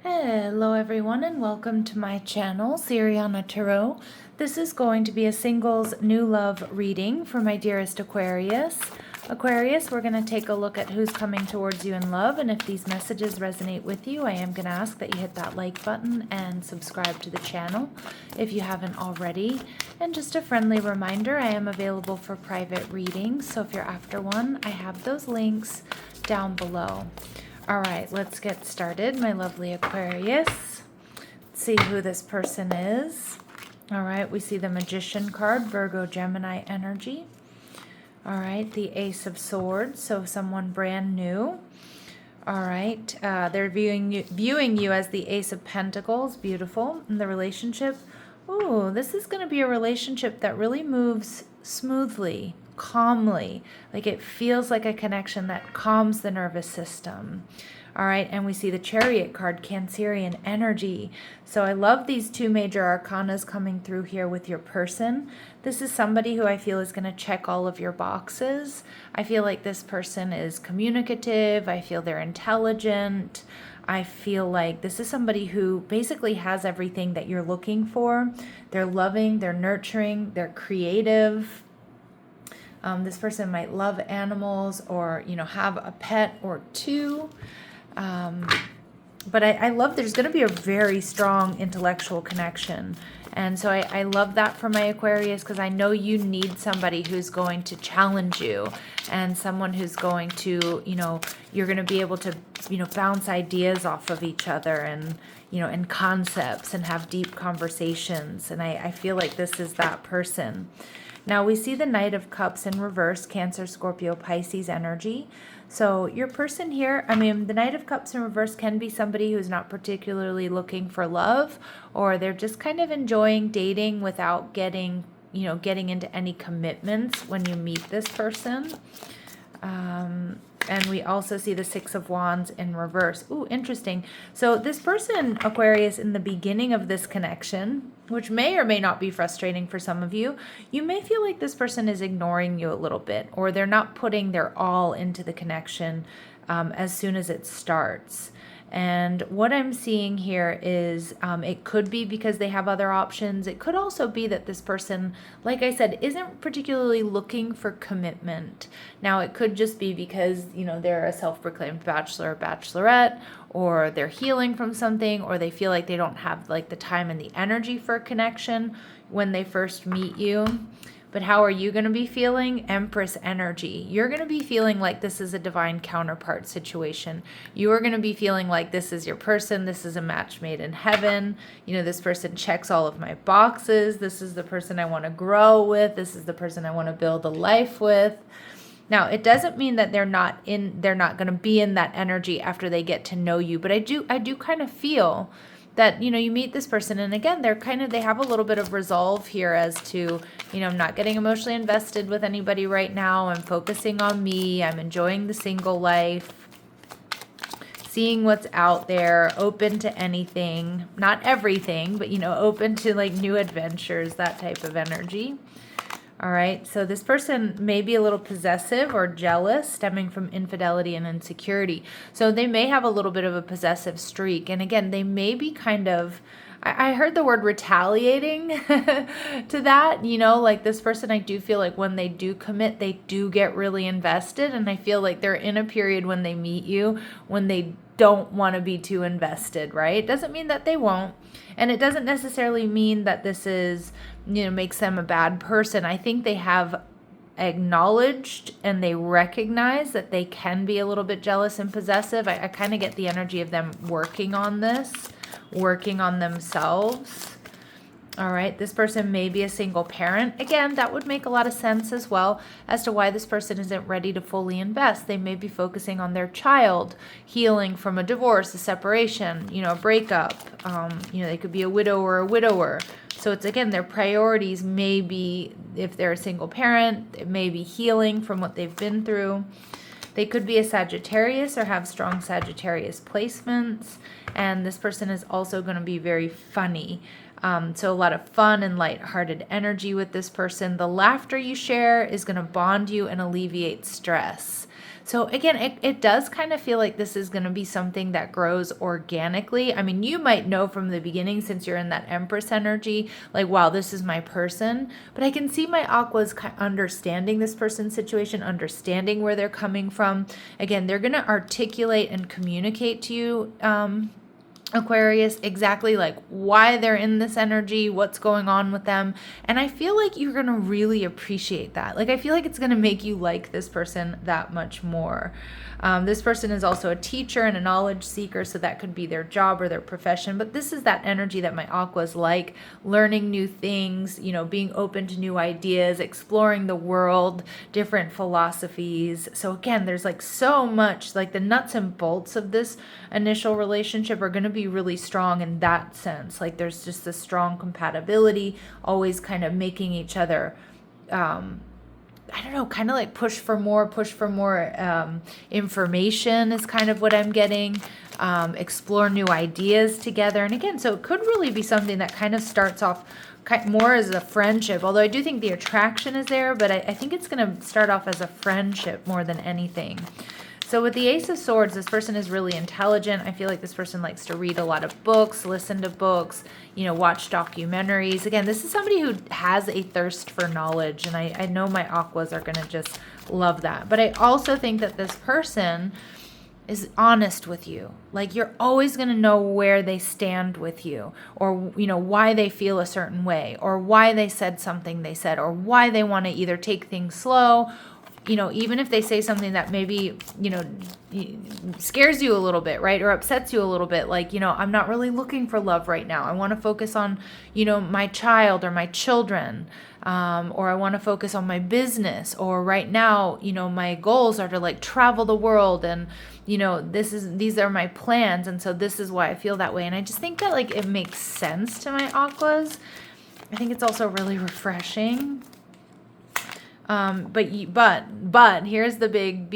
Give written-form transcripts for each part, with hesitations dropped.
Hello everyone and welcome to my channel, Siriana Tarot. This is going to be a singles new love reading for my dearest Aquarius. Aquarius, we're going to take a look at who's coming towards you in love, and if these messages resonate with you, I am going to ask that you hit that like button and subscribe to the channel if you haven't already. And just a friendly reminder, I am available for private readings, so if you're after one, I have those links down below. All right, let's get started, my lovely Aquarius. Let's see who this person is. All right, we see the Magician card, Virgo, Gemini energy. All right, the Ace of Swords, so someone brand new. All right, they're viewing you as the Ace of Pentacles, beautiful. In the relationship, ooh, this is going to be a relationship that really moves smoothly, calmly, like it feels like a connection that calms the nervous system. All right, and we see the Chariot card, Cancerian energy. So I love these two major arcanas coming through here with your person. This is somebody who I feel is going to check all of your boxes. I feel like this person is communicative. I feel they're intelligent. I feel like this is somebody who basically has everything that you're looking for. They're loving, they're nurturing, they're creative. This person might love animals or, have a pet or two. But I love there's going to be a very strong intellectual connection. And so I love that for my Aquarius, because I know you need somebody who's going to challenge you and someone who's going to, you're going to be able to, bounce ideas off of each other and, and concepts and have deep conversations. And I feel like this is that person. Now we see the Knight of Cups in reverse, Cancer, Scorpio, Pisces energy. So your person here, the Knight of Cups in reverse can be somebody who's not particularly looking for love, or they're just kind of enjoying dating without getting into any commitments when you meet this person. And we also see the Six of Wands in reverse. Ooh, interesting. So this person, Aquarius, in the beginning of this connection, which may or may not be frustrating for some of you, you may feel like this person is ignoring you a little bit, or they're not putting their all into the connection as soon as it starts. And what I'm seeing here is it could be because they have other options. It could also be that this person, like I said, isn't particularly looking for commitment. Now, it could just be because, they're a self-proclaimed bachelor or bachelorette, or they're healing from something, or they feel like they don't have the time and the energy for a connection when they first meet you. But how are you going to be feeling? Empress energy. You're going to be feeling like this is a divine counterpart situation. You are going to be feeling like this is your person. This is a match made in heaven. This person checks all of my boxes. This is the person I want to grow with. This is the person I want to build a life with. Now, it doesn't mean that they're not going to be in that energy after they get to know you. But I do kind of feel that, you meet this person, and again, they have a little bit of resolve here as to, I'm not getting emotionally invested with anybody right now. I'm focusing on me. I'm enjoying the single life, seeing what's out there, open to anything, not everything, but, open to new adventures, that type of energy. All right, so this person may be a little possessive or jealous, stemming from infidelity and insecurity. So they may have a little bit of a possessive streak. And again, they may be kind of, I heard the word retaliating to that. This person, I do feel like when they do commit, they do get really invested. And I feel like they're in a period when they meet you when they don't want to be too invested, right? It doesn't mean that they won't. And it doesn't necessarily mean that this is, makes them a bad person. I think they have acknowledged and they recognize that they can be a little bit jealous and possessive. I kind of get the energy of them working on this, working on themselves. All right, this person may be a single parent. Again, that would make a lot of sense as well as to why this person isn't ready to fully invest. They may be focusing on their child, healing from a divorce, a separation, a breakup. They could be a widow or a widower. So it's, again, their priorities may be, if they're a single parent, it may be healing from what they've been through. They could be a Sagittarius or have strong Sagittarius placements. And this person is also going to be very funny. So a lot of fun and lighthearted energy with this person. The laughter you share is going to bond you and alleviate stress. So again, it does kind of feel like this is going to be something that grows organically. I mean, you might know from the beginning, since you're in that Empress energy, like, wow, this is my person. But I can see my Aquas understanding this person's situation, understanding where they're coming from. Again, they're going to articulate and communicate to you, Aquarius, exactly like why they're in this energy, what's going on with them. And I feel like you're going to really appreciate that. Like, I feel like it's going to make you like this person that much more. This person is also a teacher and a knowledge seeker, so that could be their job or their profession. But this is that energy that my Aquas like, learning new things, being open to new ideas, exploring the world, different philosophies. So again, there's like so much, like the nuts and bolts of this initial relationship are going to be really strong in that sense. Like there's just this strong compatibility, always kind of making each other, I don't know, kind of like push for more information is kind of what I'm getting. Explore new ideas together. And again, so it could really be something that kind of starts off more as a friendship, although I do think the attraction is there, but I think it's going to start off as a friendship more than anything. So with the Ace of Swords, this person is really intelligent. I feel like this person likes to read a lot of books, listen to books, watch documentaries. Again, this is somebody who has a thirst for knowledge, and I know my Aquas are going to just love that. But I also think that this person is honest with you. Like, you're always going to know where they stand with you, or, why they feel a certain way, or why they said something they said, or why they want to either take things slow, even if they say something that maybe, scares you a little bit, right? Or upsets you a little bit. Like, I'm not really looking for love right now. I want to focus on, my child or my children. Or I want to focus on my business. Or right now, my goals are to like travel the world, and, these are my plans. And so this is why I feel that way. And I just think that like it makes sense to my Aquas. I think it's also really refreshing. But here's the big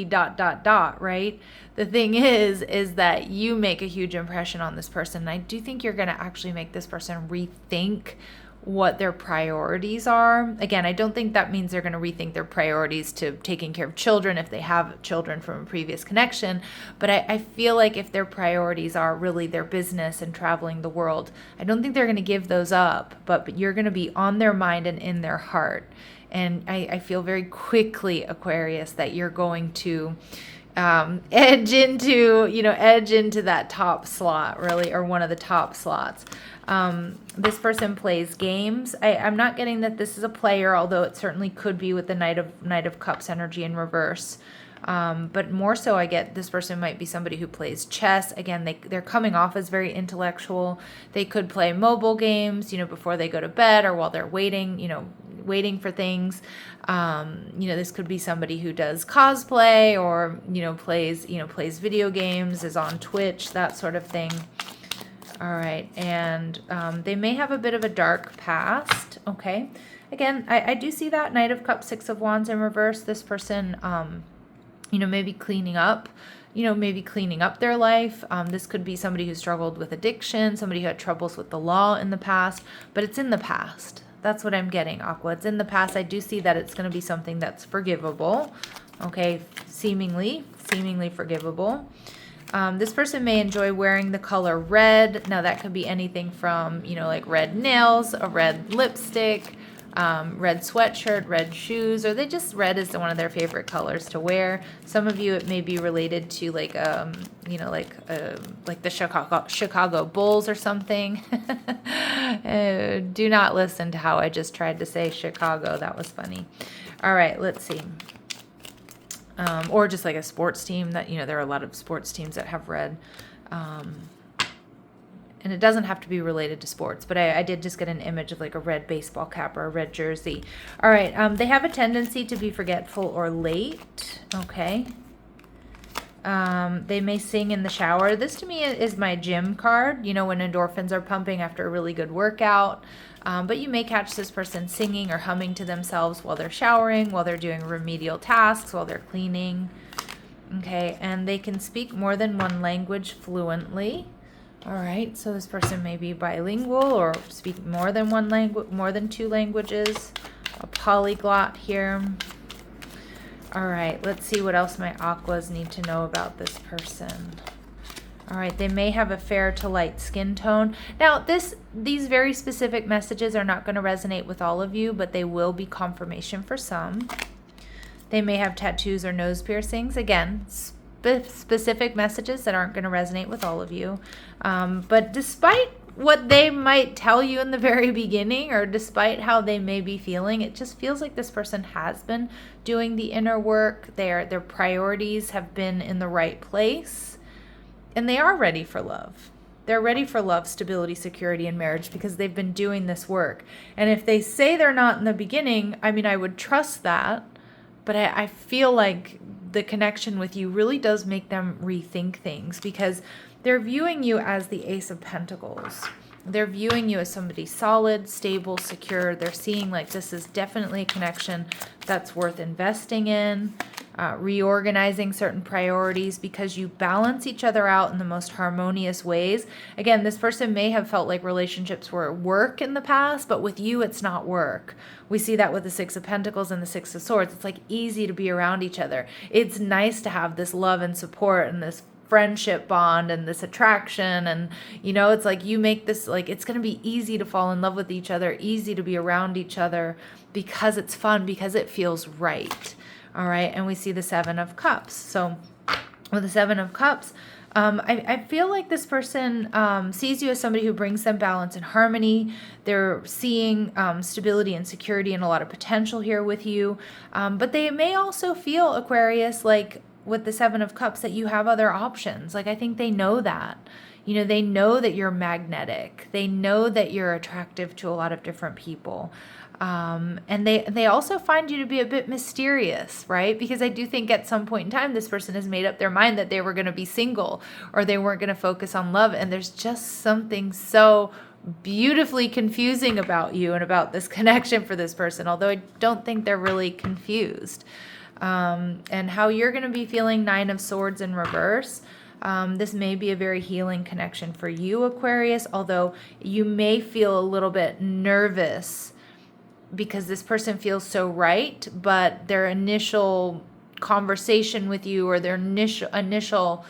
but ... right? The thing is that you make a huge impression on this person. And I do think you're going to actually make this person rethink what their priorities are. Again, I don't think that means they're going to rethink their priorities to taking care of children if they have children from a previous connection. But I feel like if their priorities are really their business and traveling the world, I don't think they're going to give those up, but you're going to be on their mind and in their heart. And I feel very quickly, Aquarius, that you're going to edge into that top slot, really, or one of the top slots. This person plays games. I'm not getting that this is a player, although it certainly could be with the Knight of Cups energy in reverse. But more so, I get this person might be somebody who plays chess. Again, they're coming off as very intellectual. They could play mobile games, before they go to bed or while they're waiting for things. This could be somebody who does cosplay or, plays video games, is on Twitch, that sort of thing. All right. And they may have a bit of a dark past. Okay. Again, I do see that Knight of Cups, Six of Wands in reverse. This person, maybe cleaning up their life. This could be somebody who struggled with addiction, somebody who had troubles with the law in the past, but it's in the past. That's what I'm getting, Aqua. It's in the past. I do see that it's going to be something that's forgivable. Okay, seemingly forgivable. This person may enjoy wearing the color red. Now that could be anything from, like red nails, a red lipstick, red sweatshirt, red shoes, or red is one of their favorite colors to wear. Some of you, it may be related to like the Chicago Bulls or something. Do not listen to how I just tried to say Chicago. That was funny. All right, let's see. Or just like a sports team that, there are a lot of sports teams that have red. And it doesn't have to be related to sports, but I did just get an image of like a red baseball cap or a red jersey. All right, they have a tendency to be forgetful or late. Okay. They may sing in the shower. This to me is my gym card, when endorphins are pumping after a really good workout. But you may catch this person singing or humming to themselves while they're showering, while they're doing remedial tasks, while they're cleaning. Okay, and they can speak more than one language fluently. All right, so this person may be bilingual or speak more than one language, more than two languages, a polyglot here. All right, let's see what else my aquas need to know about this person. All right, they may have a fair to light skin tone. Now, these very specific messages are not going to resonate with all of you, but they will be confirmation for some. They may have tattoos or nose piercings. Again, specific messages that aren't going to resonate with all of you. But despite what they might tell you in the very beginning, or despite how they may be feeling, it just feels like this person has been doing the inner work. Their priorities have been in the right place, and they are ready for love. They're ready for love, stability, security, and marriage because they've been doing this work. And if they say they're not in the beginning, I mean, I would trust that, but I feel like the connection with you really does make them rethink things because they're viewing you as the Ace of Pentacles. They're viewing you as somebody solid, stable, secure. They're seeing like this is definitely a connection that's worth investing in, reorganizing certain priorities because you balance each other out in the most harmonious ways. Again, this person may have felt like relationships were work in the past, but with you, it's not work. We see that with the Six of Pentacles and the Six of Swords. It's like easy to be around each other. It's nice to have this love and support and this friendship bond and this attraction, and it's like you make this like it's going to be easy to fall in love with each other, easy to be around each other because it's fun, because it feels right. All right, and we see the Seven of Cups. So with the Seven of Cups, I feel like this person sees you as somebody who brings them balance and harmony. They're seeing stability and security and a lot of potential here with you, but they may also feel, Aquarius, like with the Seven of Cups, that you have other options. Like I think they know that. They know that you're magnetic. They know that you're attractive to a lot of different people. And they also find you to be a bit mysterious, right? Because I do think at some point in time, this person has made up their mind that they were going to be single or they weren't going to focus on love. And there's just something so beautifully confusing about you and about this connection for this person, although I don't think they're really confused. And how you're going to be feeling Nine of Swords in reverse. This may be a very healing connection for you, Aquarius, although you may feel a little bit nervous because this person feels so right, but their initial conversation with you or their initial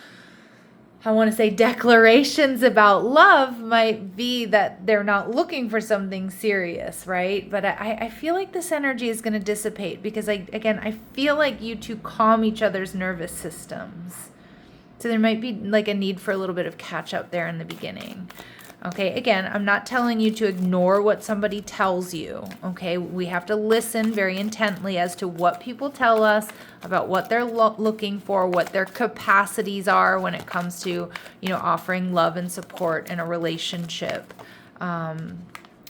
I want to say declarations about love might be that they're not looking for something serious, right? But I feel like this energy is going to dissipate because I feel like you two calm each other's nervous systems. So there might be like a need for a little bit of catch up there in the beginning. Okay, again, I'm not telling you to ignore what somebody tells you, okay? We have to listen very intently as to what people tell us about what they're looking for, what their capacities are when it comes to, offering love and support in a relationship.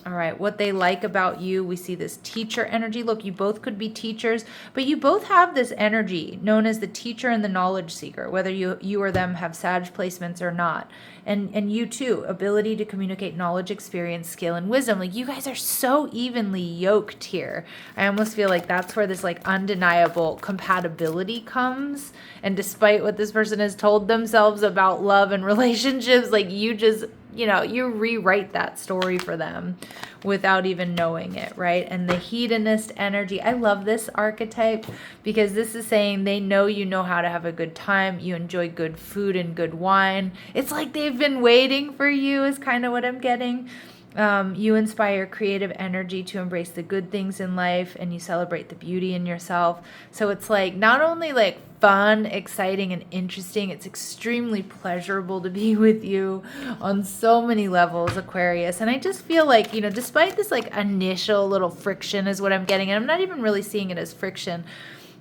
All right, what they like about you, we see this teacher energy. Look, you both could be teachers, but you both have this energy known as the teacher and the knowledge seeker, whether you or them have Sag placements or not. And you too, ability to communicate knowledge, experience, skill, and wisdom. Like you guys are so evenly yoked here. I almost feel like that's where this like undeniable compatibility comes. And despite what this person has told themselves about love and relationships, like you just you rewrite that story for them without even knowing it, right? And the hedonist energy, I love this archetype because this is saying they know you know how to have a good time. You enjoy good food and good wine. It's like they've been waiting for you is kind of what I'm getting. You inspire creative energy to embrace the good things in life and you celebrate the beauty in yourself. So it's like not only like fun, exciting, and interesting, it's extremely pleasurable to be with you on so many levels, Aquarius. And I just feel like, despite this like initial little friction is what I'm getting, and I'm not even really seeing it as friction,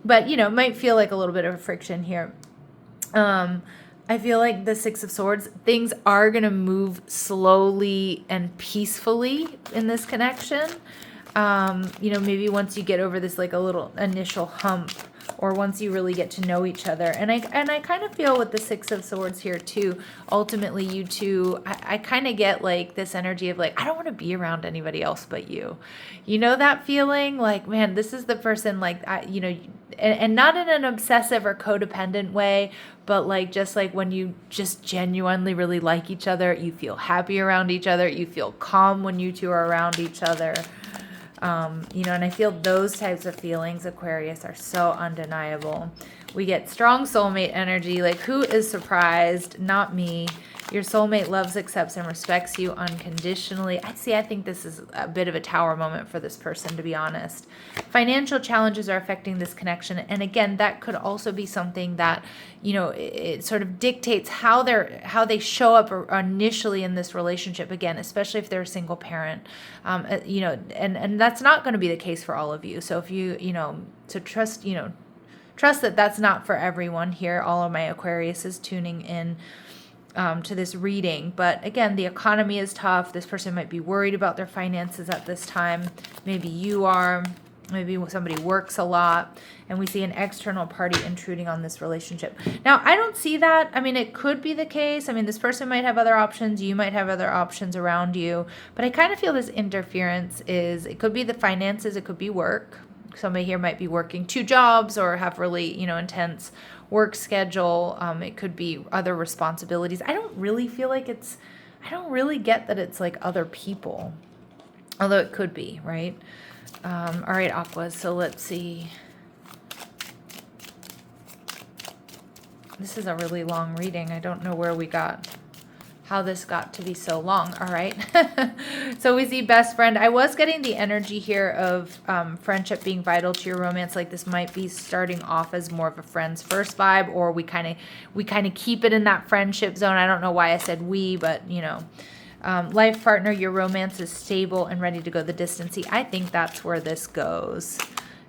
but it might feel like a little bit of a friction here. I feel like the Six of Swords, things are going to move slowly and peacefully in this connection. Maybe once you get over this like a little initial hump or once you really get to know each other. And I kind of feel with the Six of Swords here too, ultimately you two, I kind of get like this energy of like, I don't want to be around anybody else but you. You know that feeling? Like, man, this is the person, like, and not in an obsessive or codependent way, but like just like when you just genuinely really like each other, you feel happy around each other, you feel calm when you two are around each other. And I feel those types of feelings, Aquarius, are so undeniable. We get strong soulmate energy. Like, who is surprised? Not me. Your soulmate loves, accepts, and respects you unconditionally. I think this is a bit of a tower moment for this person, to be honest. Financial challenges are affecting this connection. And again, that could also be something that, it sort of dictates how they show up initially in this relationship, again, especially if they're a single parent. And that's not going to be the case for all of you. So if you, so trust that that's not for everyone here. All of my Aquarius is tuning in to this reading. But again, the economy is tough. This person might be worried about their finances at this time. Maybe you are. Maybe somebody works a lot. And we see an external party intruding on this relationship. Now, I don't see that. I mean, it could be the case. I mean, this person might have other options. You might have other options around you. But I kind of feel this interference it could be the finances. It could be work. Somebody here might be working 2 jobs or have really, intense work schedule. It could be other responsibilities. I don't really get that it's like other people, although it could be, right? All right, Aquas, so let's see. This is a really long reading. I don't know how this got to be so long. All right. So we see best friend. I was getting the energy here of friendship being vital to your romance. Like this might be starting off as more of a friends first vibe, or we kind of keep it in that friendship zone. I don't know why I said we, but life partner, your romance is stable and ready to go the distance. See, I think that's where this goes.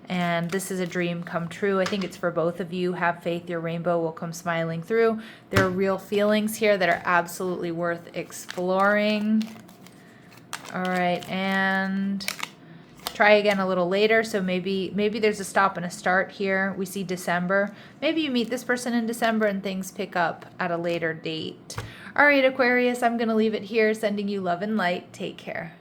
And this is a dream come true. I think it's for both of you. Have faith, your rainbow will come smiling through. There are real feelings here that are absolutely worth exploring. All right, and try again a little later. So maybe there's a stop and a start here. We see December. Maybe you meet this person in December and things pick up at a later date. All right, Aquarius, I'm going to leave it here. Sending you love and light. Take care.